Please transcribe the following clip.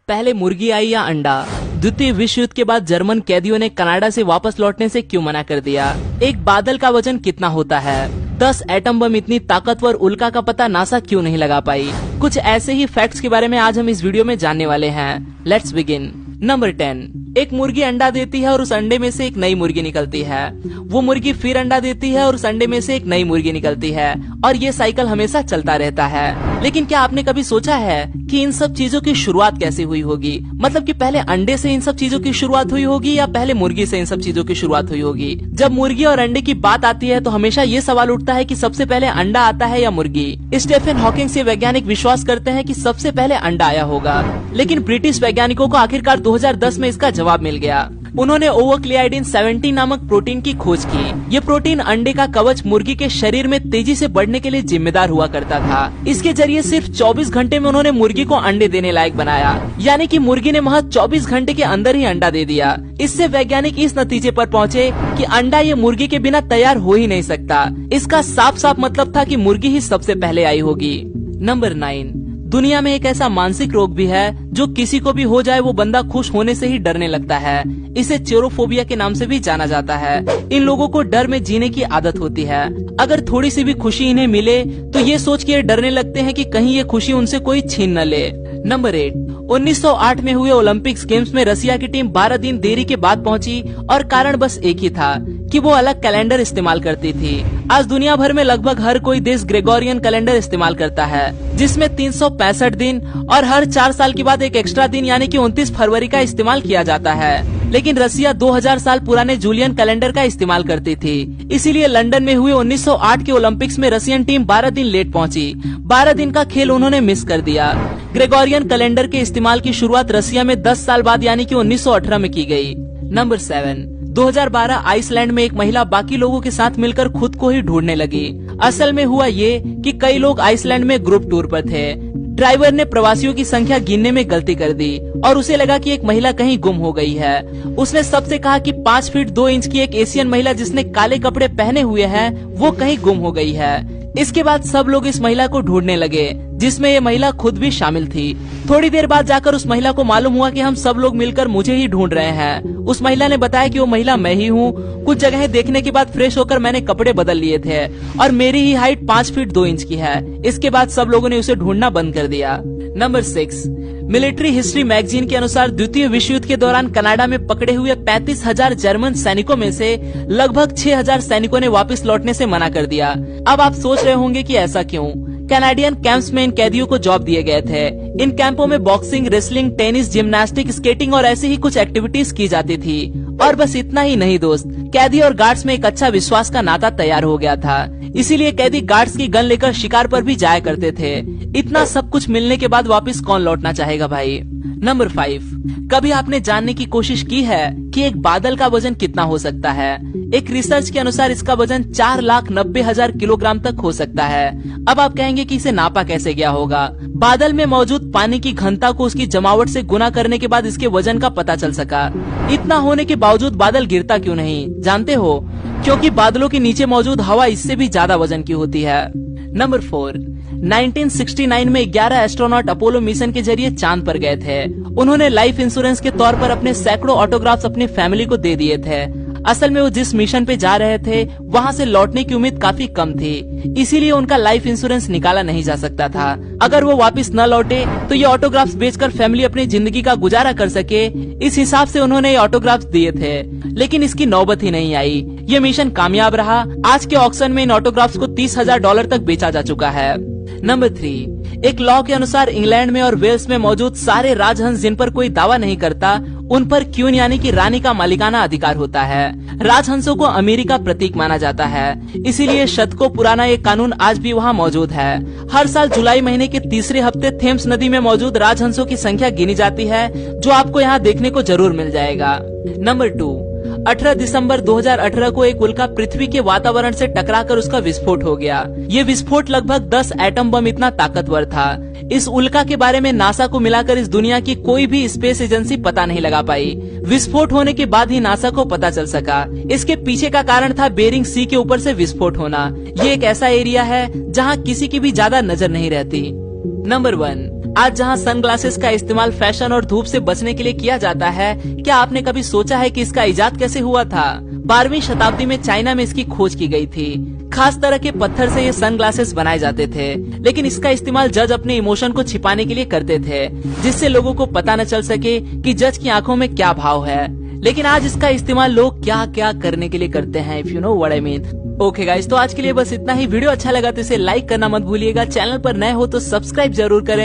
पहले मुर्गी आई या अंडा? द्वितीय विश्व युद्ध के बाद जर्मन कैदियों ने कनाडा से वापस लौटने से क्यों मना कर दिया? एक बादल का वजन कितना होता है? 10 एटम बम इतनी ताकतवर उल्का का पता नासा क्यों नहीं लगा पाई? कुछ ऐसे ही फैक्ट्स के बारे में आज हम इस वीडियो में जानने वाले हैं। Let's begin. नंबर 10, एक मुर्गी अंडा देती है और उस अंडे में से एक नई मुर्गी निकलती है। वो मुर्गी फिर अंडा देती है और उस अंडे में से एक नई मुर्गी निकलती है और ये साइकिल हमेशा चलता रहता है। लेकिन क्या आपने कभी सोचा है कि इन सब चीजों की शुरुआत कैसे हुई होगी? मतलब कि पहले अंडे से इन सब चीजों की शुरुआत हुई होगी या पहले मुर्गी से इन सब चीजों की शुरुआत हुई होगी? जब मुर्गी और अंडे की बात आती है तो हमेशा ये सवाल उठता है कि सबसे पहले अंडा आता है या मुर्गी? स्टीफन हॉकिंग से वैज्ञानिक विश्वास करते हैं कि सबसे पहले अंडा आया होगा, लेकिन ब्रिटिश वैज्ञानिकों को आखिरकार 2010 में इसका जवाब मिल गया। उन्होंने ओवोक्लियाइडिन 70 नामक प्रोटीन की खोज की। ये प्रोटीन अंडे का कवच मुर्गी के शरीर में तेजी से बढ़ने के लिए जिम्मेदार हुआ करता था। इसके जरिए सिर्फ 24 घंटे में उन्होंने मुर्गी को अंडे देने लायक बनाया, यानी कि मुर्गी ने महज 24 घंटे के अंदर ही अंडा दे दिया। इससे वैज्ञानिक इस नतीजे पर पहुंचे कि अंडा ये मुर्गी के बिना तैयार हो ही नहीं सकता। इसका साफ साफ मतलब था कि मुर्गी ही सबसे पहले आई होगी। नंबर 9, दुनिया में एक ऐसा मानसिक रोग भी है जो किसी को भी हो जाए वो बंदा खुश होने से ही डरने लगता है। इसे चेरोफोबिया के नाम से भी जाना जाता है। इन लोगों को डर में जीने की आदत होती है। अगर थोड़ी सी भी खुशी इन्हें मिले तो ये सोच के डरने लगते हैं कि कहीं ये खुशी उनसे कोई छीन न ले। नंबर 8, 1908 में हुए ओलंपिक्स गेम्स में रसिया की टीम 12 दिन देरी के बाद पहुंची और कारण बस एक ही था कि वो अलग कैलेंडर इस्तेमाल करती थी। आज दुनिया भर में लगभग हर कोई देश ग्रेगोरियन कैलेंडर इस्तेमाल करता है, जिसमें 365 दिन और हर 4 साल के बाद एक एक्स्ट्रा दिन यानी कि 29 फरवरी का इस्तेमाल किया जाता है। लेकिन रसिया 2000 साल पुराने जूलियन कैलेंडर का इस्तेमाल करती थी। इसीलिए लंदन में हुए 1908 के ओलंपिक्स में रसियन टीम 12 दिन लेट पहुंची। 12 दिन का खेल उन्होंने मिस कर दिया। ग्रेगोरियन कैलेंडर के इस्तेमाल की शुरुआत रसिया में 10 साल बाद यानी कि 1918 में की गई। नंबर 7, 2012 आइसलैंड में एक महिला बाकी लोगों के साथ मिलकर खुद को ही ढूंढने लगी। असल में हुआ ये कि कई लोग आइसलैंड में ग्रुप टूर पर थे। ड्राइवर ने प्रवासियों की संख्या गिनने में गलती कर दी और उसे लगा कि एक महिला कहीं गुम हो गई है। उसने सबसे कहा कि 5 फीट 2 इंच की एक एशियन महिला जिसने काले कपड़े पहने हुए हैं वो कहीं गुम हो गई है। इसके बाद सब लोग इस महिला को ढूंढने लगे, जिसमें ये महिला खुद भी शामिल थी। थोड़ी देर बाद जाकर उस महिला को मालूम हुआ कि हम सब लोग मिलकर मुझे ही ढूंढ रहे हैं। उस महिला ने बताया कि वो महिला मैं ही हूँ। कुछ जगह देखने के बाद फ्रेश होकर मैंने कपड़े बदल लिए थे और मेरी ही हाइट 5 फीट 2 इंच की है। इसके बाद सब लोगों ने उसे ढूंढना बंद कर दिया। नंबर 6, मिलिट्री हिस्ट्री मैगजीन के अनुसार द्वितीय विश्व युद्ध के दौरान कनाडा में पकड़े हुए 35,000 जर्मन सैनिकों में से लगभग 6,000 सैनिकों ने वापस लौटने से मना कर दिया। अब आप सोच रहे होंगे कि ऐसा क्यों? कैनेडियन कैंप्स में इन कैदियों को जॉब दिए गए थे। इन कैंपों में boxing, wrestling, tennis, gymnastic, skating और ऐसी ही कुछ एक्टिविटीज की जाती थी। और बस इतना ही नहीं दोस्त, कैदी और गार्ड्स में एक अच्छा विश्वास का नाता तैयार हो गया था। इसीलिए कैदी गार्ड्स की गन लेकर शिकार पर भी जाया करते थे। इतना सब कुछ मिलने के बाद वापस कौन लौटना चाहेगा भाई? नंबर 5, कभी आपने जानने की कोशिश की है कि एक बादल का वजन कितना हो सकता है? एक रिसर्च के अनुसार इसका वजन 4,90,000 किलोग्राम तक हो सकता है। अब आप कहेंगे कि इसे नापा कैसे गया होगा? बादल में मौजूद पानी की घनता को उसकी जमावट से गुना करने के बाद इसके वजन का पता चल सका। इतना होने के बावजूद बादल गिरता क्यों नहीं जानते हो? क्योंकि बादलों के नीचे मौजूद हवा इससे भी ज्यादा वजन की होती है। नंबर 4, 1969 में 11 एस्ट्रोनॉट अपोलो मिशन के जरिए चांद पर गए थे। उन्होंने लाइफ इंश्योरेंस के तौर पर अपने सैकड़ों ऑटोग्राफ्स अपनी फैमिली को दे दिए थे। असल में वो जिस मिशन पे जा रहे थे वहाँ से लौटने की उम्मीद काफी कम थी, इसीलिए उनका लाइफ इंश्योरेंस निकाला नहीं जा सकता था। अगर वो वापस न लौटे तो ये ऑटोग्राफ्स बेचकर फैमिली अपनी जिंदगी का गुजारा कर सके, इस हिसाब से उन्होंने ये ऑटोग्राफ्स दिए थे। लेकिन इसकी नौबत ही नहीं आई। ये मिशन कामयाब रहा। आज के ऑक्शन में इन ऑटोग्राफ्स को $30,000 तक बेचा जा चुका है। नंबर 3, एक लॉ के अनुसार इंग्लैंड में और वेल्स में मौजूद सारे राजहंस जिन पर कोई दावा नहीं करता उन पर क्वीन यानी कि रानी का मालिकाना अधिकार होता है। राजहंसों को अमीरी का प्रतीक माना जाता है, इसीलिए शतकों पुराना ये कानून आज भी वहाँ मौजूद है। हर साल जुलाई महीने के तीसरे हफ्ते थेम्स नदी में मौजूद राजहंसों की संख्या गिनी जाती है, जो आपको यहाँ देखने को जरूर मिल जाएगा। नंबर 2, 18 दिसंबर 2018 को एक उल्का पृथ्वी के वातावरण से टकराकर उसका विस्फोट हो गया। ये विस्फोट लगभग 10 एटम बम इतना ताकतवर था। इस उल्का के बारे में नासा को मिलाकर इस दुनिया की कोई भी स्पेस एजेंसी पता नहीं लगा पाई। विस्फोट होने के बाद ही नासा को पता चल सका। इसके पीछे का कारण था बेरिंग सी के ऊपर से विस्फोट होना। ये एक ऐसा एरिया है जहाँ किसी की भी ज्यादा नजर नहीं रहती। नंबर 1, आज जहां सनग्लासेस का इस्तेमाल फैशन और धूप से बचने के लिए किया जाता है, क्या आपने कभी सोचा है कि इसका इजाद कैसे हुआ था? 12वीं शताब्दी में चाइना में इसकी खोज की गई थी। खास तरह के पत्थर से ये सनग्लासेस बनाए जाते थे, लेकिन इसका इस्तेमाल जज अपने इमोशन को छिपाने के लिए करते थे, जिससे लोगों को पता न चल सके कि जज की आंखों में क्या भाव है। लेकिन आज इसका इस्तेमाल लोग क्या क्या करने के लिए करते हैं, if you know what I mean. Okay guys, तो आज के लिए बस इतना ही। वीडियो अच्छा लगा तो इसे लाइक करना मत भूलिएगा। चैनल पर नए हो तो सब्सक्राइब जरूर करें।